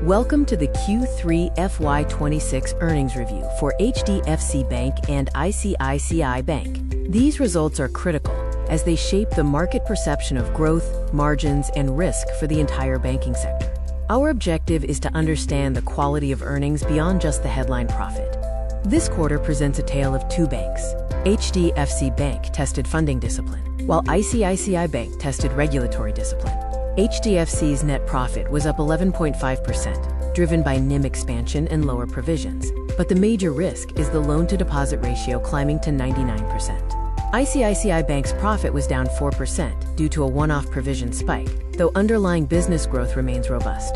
Welcome to the Q3 FY26 earnings review for HDFC Bank and ICICI Bank. These results are critical as they shape the market perception of growth, margins, and risk for the entire banking sector. Our objective is to understand the quality of earnings beyond just the headline profit. This quarter presents a tale of two banks. HDFC Bank tested funding discipline, while ICICI Bank tested regulatory discipline. HDFC's net profit was up 11.5%, driven by NIM expansion and lower provisions. But the major risk is the loan-to-deposit ratio climbing to 99%. ICICI Bank's profit was down 4% due to a one-off provision spike, though underlying business growth remains robust.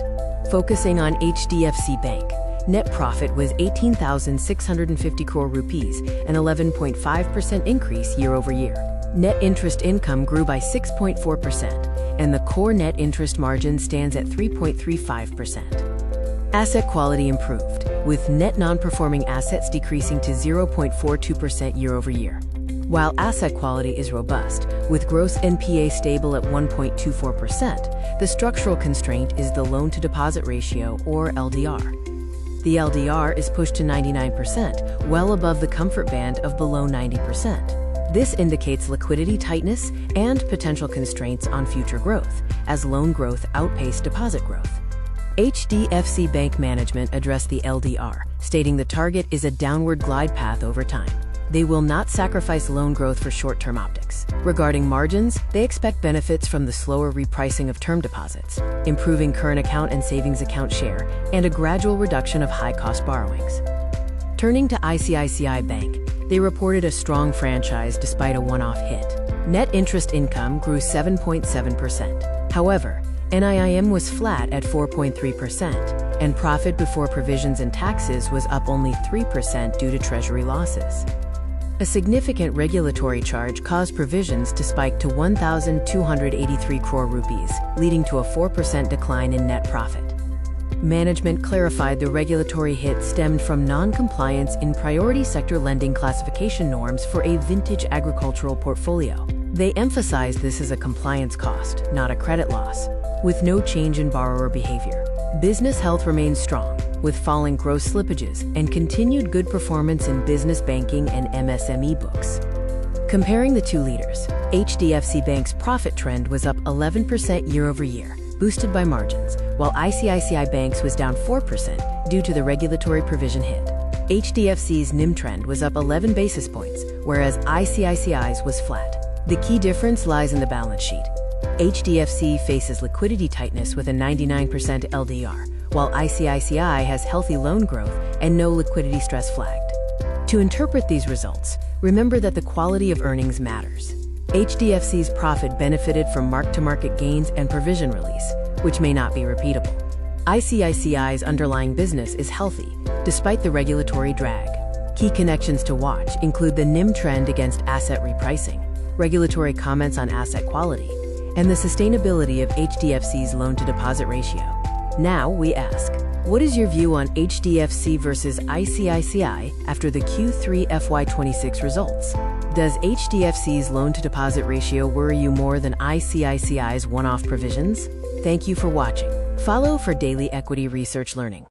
Focusing on HDFC Bank, net profit was 18,650 crore rupees, an 11.5% increase year-over-year. Net interest income grew by 6.4%, and the core net interest margin stands at 3.35%. Asset quality improved, with net non-performing assets decreasing to 0.42% year-over-year. While asset quality is robust, with gross NPA stable at 1.24%, the structural constraint is the loan-to-deposit ratio, or LDR. The LDR is pushed to 99%, well above the comfort band of below 90%. This indicates liquidity tightness and potential constraints on future growth, as loan growth outpaced deposit growth. HDFC Bank management addressed the LDR, stating the target is a downward glide path over time. They will not sacrifice loan growth for short-term optics. Regarding margins, they expect benefits from the slower repricing of term deposits, improving current account and savings account share, and a gradual reduction of high-cost borrowings. Turning to ICICI Bank, they reported a strong franchise despite a one-off hit. Net interest income grew 7.7%. However, NIM was flat at 4.3%, and profit before provisions and taxes was up only 3% due to treasury losses. A significant regulatory charge caused provisions to spike to 1,283 crore rupees, leading to a 4% decline in net profit. Management clarified the regulatory hit stemmed from non-compliance in priority sector lending classification norms for a vintage agricultural portfolio. They emphasized this as a compliance cost, not a credit loss, with no change in borrower behavior. Business health remains strong, with falling gross slippages and continued good performance in business banking and MSME books. Comparing the two leaders, HDFC Bank's profit trend was up 11% year-over-year, boosted by margins, while ICICI Bank's was down 4% due to the regulatory provision hit. HDFC's NIM trend was up 11 basis points, whereas ICICI's was flat. The key difference lies in the balance sheet. HDFC faces liquidity tightness with a 99% LDR, while ICICI has healthy loan growth and no liquidity stress flagged. To interpret these results, remember that the quality of earnings matters. HDFC's profit benefited from mark-to-market gains and provision release, which may not be repeatable. ICICI's underlying business is healthy, despite the regulatory drag. Key connections to watch include the NIM trend against asset repricing, regulatory comments on asset quality, and the sustainability of HDFC's loan-to-deposit ratio. Now we ask, what is your view on HDFC versus ICICI after the Q3 FY26 results? Does HDFC's loan-to-deposit ratio worry you more than ICICI's one-off provisions? Thank you for watching. Follow for daily equity research learning.